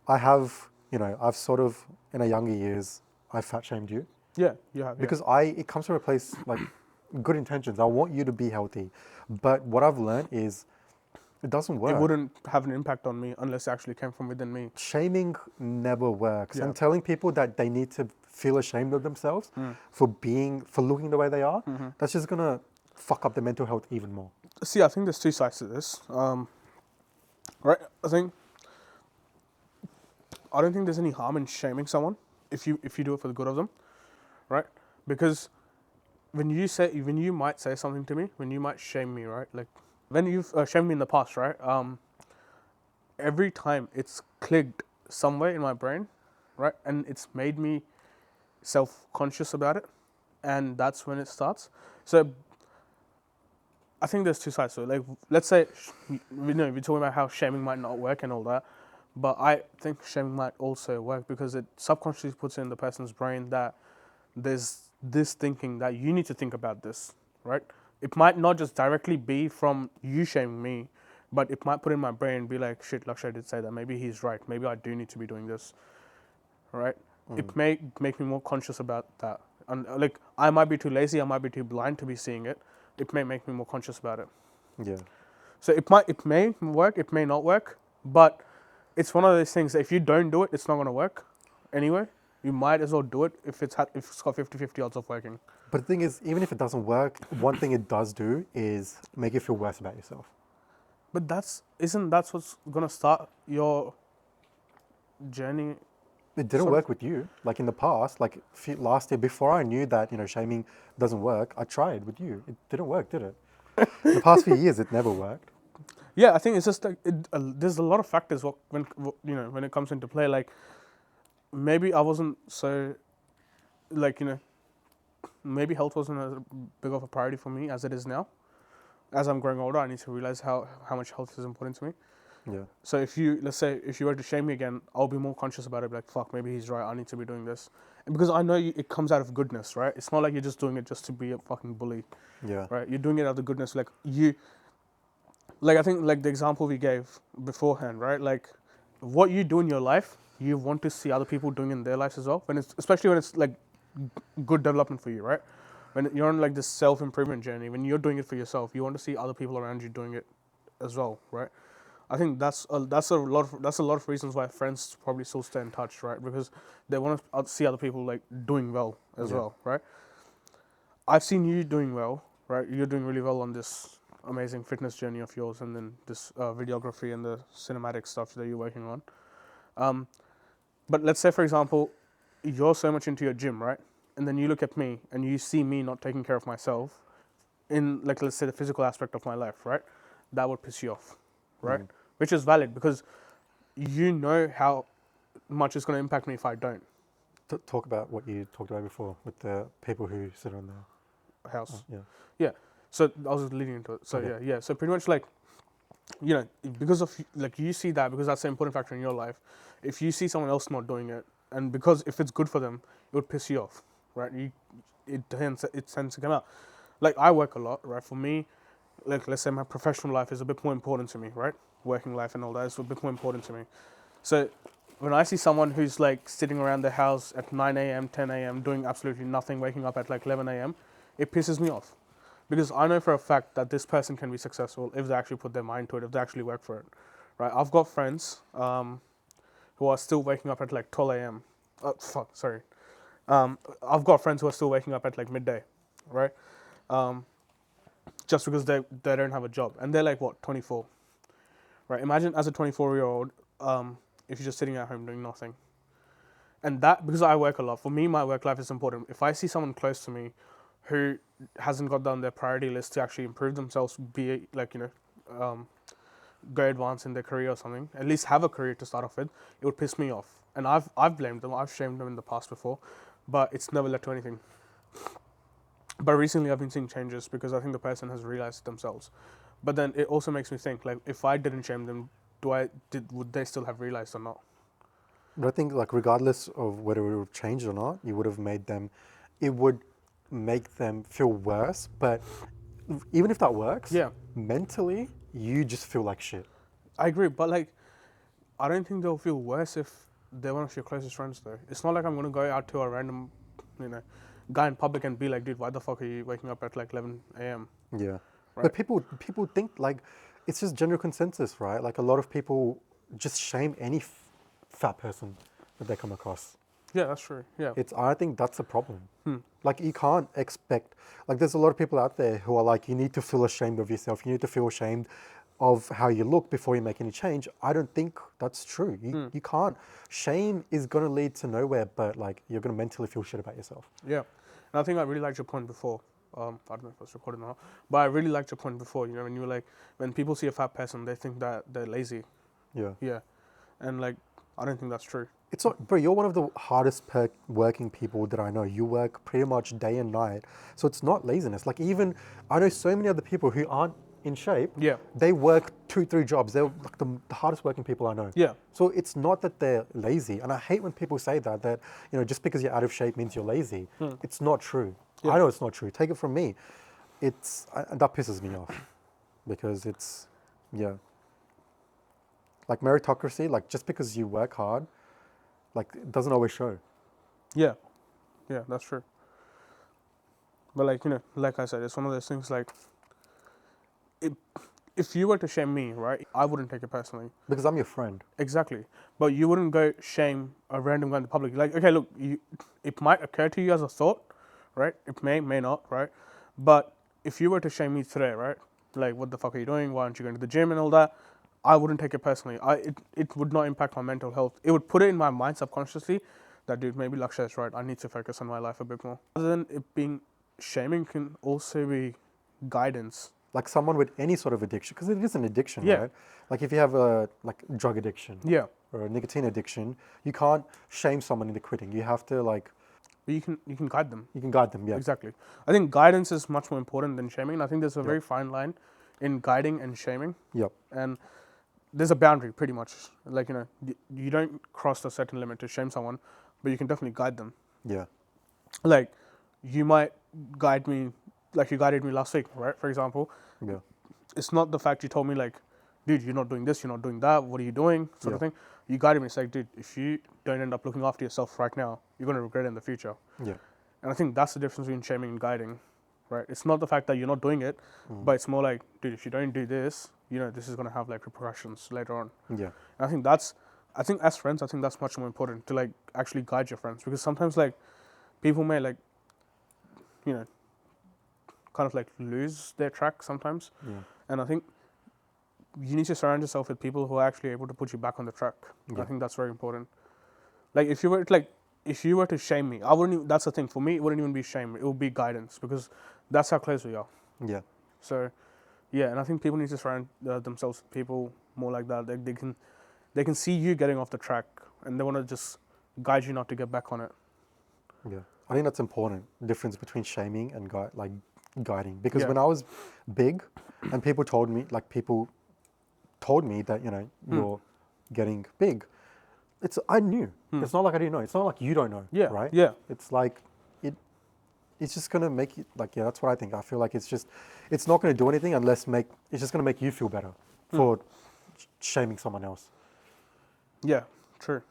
I have, I've sort of, in a younger years, I fat shamed you Yeah, you have, yeah. because it comes from a place like good intentions. I want you to be healthy. But what I've learned is it doesn't It work. wouldn't have an impact on me unless it actually came from within me. Shaming never works. Yeah. And telling people that they need to feel ashamed of themselves for looking the way they are, that's just gonna fuck up their mental health even more. See, I think there's two sides to this. Right? I don't think there's any harm in shaming someone if you do it for the good of them, right? Because when you might say something to me, when you might shame me, right? Like when you've shamed me in the past, right? Every time it's clicked somewhere in my brain, right? And it's made me self-conscious about it, and that's when it starts. So I think there's two sides to it. Like, let's say, we're talking about how shaming might not work and all that, but I think shaming might also work because it subconsciously puts in the person's brain that there's this thinking that you need to think about this, right? It might not just directly be from you shaming me, but it might put in my brain and be like, shit, Lakshay did say that. Maybe he's right. Maybe I do need to be doing this, right? It may make me more conscious about that. And like, I might be too lazy, I might be too blind to be seeing it. It may make me more conscious about it. Yeah. So it may work, it may not work, but it's one of those things that if you don't do it, it's not going to work anyway. You might as well do it if it's got 50-50 odds of working. But the thing is, even if it doesn't work, one thing it does do is make you feel worse about yourself. But that's what's going to start your journey. It didn't Sort of, work with you. Like in the past, like last year, before I knew that, shaming doesn't work, I tried with you. It didn't work, did it? In the past few years, it never worked. yeah, I think it's just like there's a lot of factors when it comes into play. Like maybe I wasn't so like maybe health wasn't as big of a priority for me as it is now. As I'm growing older, I need to realize how much health is important to me. Yeah. So let's say if you were to shame me again, I'll be more conscious about it. Be like, fuck, maybe he's right. I need to be doing this, and because I know it comes out of goodness, right? It's not like you're just doing it just to be a fucking bully, Yeah. right? You're doing it out of goodness. I think like the example we gave beforehand, right? Like what you do in your life, you want to see other people doing in their lives as well. Especially when it's like good development for you, right? When you're on like this self improvement journey, when you're doing it for yourself, you want to see other people around you doing it as well, right? I think that's a lot of reasons why friends probably still stay in touch, right? Because they want to see other people like doing well as Yeah. well, right? I've seen you doing well, right? You're doing really well on this amazing fitness journey of yours, and then this videography and the cinematic stuff that you're working on. Um, but let's say, for example, you're so much into your gym, right? And then you look at me and you see me not taking care of myself in, like, let's say the physical aspect of my life, right? That would piss you off, right? Which is valid because you know how much it's going to impact me if I don't. Talk about what you talked about before with the people who sit on House. yeah. Yeah. So I was leading into it. So Okay. yeah. So pretty much like, because of like you see that because that's an important factor in your life. If you see someone else not doing it, and because if it's good for them, it would piss you off, right? It tends to come out. Like I work a lot, right? For me, like let's say my professional life is a bit more important to me, right? Working life and all that is a bit more important to me. So when I see someone who's like sitting around their house at 9 a.m., 10 a.m., doing absolutely nothing, waking up at like 11 a.m., it pisses me off. Because I know for a fact that this person can be successful if they actually put their mind to it, if they actually work for it. Right? I've got friends who are still waking up at like 12 a.m. Sorry. I've got friends who are still waking up at like midday, right? Um, just because they don't have a job. And they're like, what, 24? Right? Imagine as a 24-year-old, if you're just sitting at home doing nothing. And that, because I work a lot, for me, my work life is important. If I see someone close to me who hasn't got down their priority list to actually improve themselves, be like, go advance in their career or something, at least have a career to start off with, it would piss me off. And I've blamed them, I've shamed them in the past before, but it's never led to anything. But recently I've been seeing changes because I think the person has realized themselves. But then it also makes me think, like, if I didn't shame them, would they still have realized or not? But I think like regardless of whether it would have changed or not, you would have made them. It would make them feel worse. But even if that works, Yeah, mentally you just feel like shit. I agree, but like, I don't think they'll feel worse if they're one of your closest friends, though. It's not like I'm gonna go out to a random, you know, guy in public and be like, dude, why the fuck are you waking up at like 11 a.m. Yeah. Right? But people think like it's just general consensus, right? Like a lot of people just shame any fat person that they come across. Yeah, that's true. Yeah. I think that's a problem. Like you can't expect, like there's a lot of people out there who are like, you need to feel ashamed of yourself. You need to feel ashamed of how you look before you make any change. I don't think that's true. You can't. Shame is going to lead to nowhere, but like you're going to mentally feel shit about yourself. Yeah. And I think I really liked your point before. I don't know if it's recorded or not, but I really liked your point before. You know, when you were like, when people see a fat person, they think that they're lazy. Yeah. Yeah. And like, I don't think that's true. It's not, bro, you're one of the hardest working people that I know. You work pretty much day and night. So it's not laziness. Like even, I know so many other people who aren't in shape. Yeah. They work 2-3 jobs. They're like the hardest working people I know. Yeah. So it's not that they're lazy. And I hate when people say that, you know, just because you're out of shape means you're lazy. It's not true. Yeah. I know it's not true. Take it from me. That pisses me off because it's, yeah. Like meritocracy, like just because you work hard, like it doesn't always show. Yeah. Yeah, that's true. But like, you know, like I said, it's one of those things like, if you were to shame me, right, I wouldn't take it personally. Because I'm your friend. Exactly. But you wouldn't go shame a random guy in the public. Like, okay, look, it might occur to you as a thought, right? It may not, right? But if you were to shame me today, right, like, what the fuck are you doing? Why aren't you going to the gym and all that? I wouldn't take it personally. It would not impact my mental health. It would put it in my mind subconsciously that, dude, maybe Lakshay is right. I need to focus on my life a bit more. Other than it being shaming, can also be guidance. Like someone with any sort of addiction, because it is an addiction, Yeah. right? Like if you have a like drug addiction Yeah. or a nicotine addiction, you can't shame someone into quitting. You have to like, But you can guide them. you can guide them, yeah. Exactly. I think guidance is much more important than shaming. I think there's a Yep. very fine line in guiding and shaming. Yep. And there's a boundary pretty much. Like, you know, you don't cross a certain limit to shame someone, but you can definitely guide them. Yeah. Like, you might guide me, like you guided me last week, right? For example, Yeah. it's not the fact you told me like, dude, you're not doing this, you're not doing that, what are you doing, sort of Yeah. thing. You guided me. It's like, dude, if you don't end up looking after yourself right now, you're going to regret it in the future. Yeah. And I think that's the difference between shaming and guiding, right? It's not the fact that you're not doing it, but it's more like, dude, if you don't do this, you know, this is going to have like repercussions later on. Yeah. And I think as friends, I think that's much more important to like actually guide your friends, because sometimes like people may like, you know, kind of like lose their track sometimes. Yeah. And I think you need to surround yourself with people who are actually able to put you back on the track. Yeah. I think that's very important. Like if you were to shame me, I wouldn't even, that's the thing. For me, it wouldn't even be shame. It would be guidance, because that's how close we are. Yeah. So, yeah, and I think people need to surround themselves with people more like that. They can see you getting off the track, and they want to just guide you not to get back on it. Yeah. I think that's important. Difference between shaming and guiding. Because Yeah. when I was big and people told me that, you know, you're getting big, I knew. It's not like I didn't know. It's not like you don't know. Yeah. Right? Yeah. It's like it's just gonna make you like, yeah, that's what I think. I feel like it's not gonna do anything it's just gonna make you feel better for shaming someone else. Yeah, true.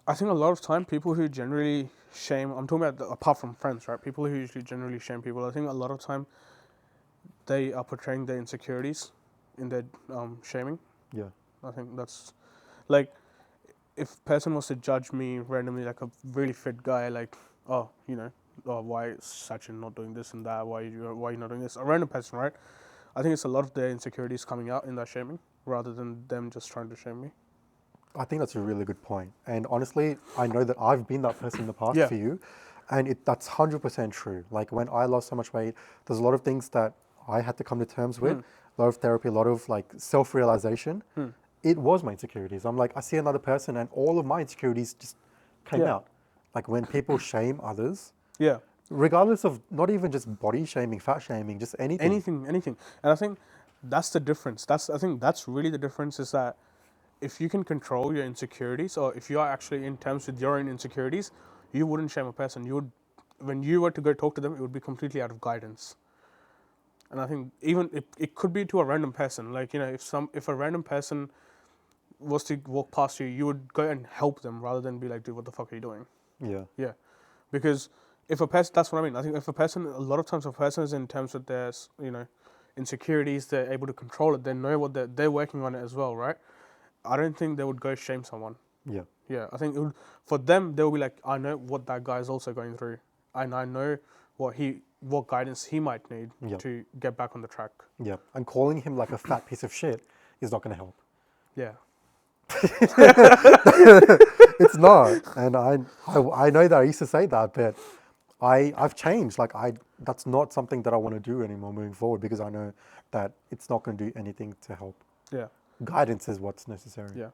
I think a lot of time people who generally shame, I'm talking about apart from friends, right? People who usually generally shame people, I think a lot of time they are portraying their insecurities in their shaming. Yeah. I think that's like, if a person was to judge me randomly, like a really fit guy, like, oh, you know, oh, why is Sachin not doing this and that? Why you not doing this? A random person, right? I think it's a lot of their insecurities coming out in that shaming, rather than them just trying to shame me. I think that's a really good point. And honestly, I know that I've been that person in the past Yeah. for you. And that's 100% true. Like when I lost so much weight, there's a lot of things that I had to come to terms with. A lot of therapy, a lot of like self-realization. It was my insecurities. I'm like, I see another person and all of my insecurities just came Yeah. out. Like when people shame others, Yeah. regardless of not even just body shaming, fat shaming, just anything. Anything. And I think that's the difference. I think that's really the difference, is that if you can control your insecurities, or if you are actually in terms with your own insecurities, you wouldn't shame a person. When you were to go talk to them, it would be completely out of guidance. And I think even it could be to a random person. Like, you know, if a random person was to walk past you, you would go and help them rather than be like, dude, what the fuck are you doing? Yeah. Yeah, because if a person, that's what I mean. I think if a person, a lot of times, if a person is in terms with their, insecurities, they're able to control it. They know what they're working on it as well, right? I don't think they would go shame someone. Yeah. Yeah, I think for them, they'll be like, I know what that guy is also going through, and I know what guidance he might need Yeah. to get back on the track. Yeah. And calling him like a fat piece of shit is not going to help. Yeah, It's not. And I know that I used to say that, but I've changed. Like that's not something that I want to do anymore moving forward, because I know that it's not going to do anything to help. yeah, Guidance is what's necessary. yeah.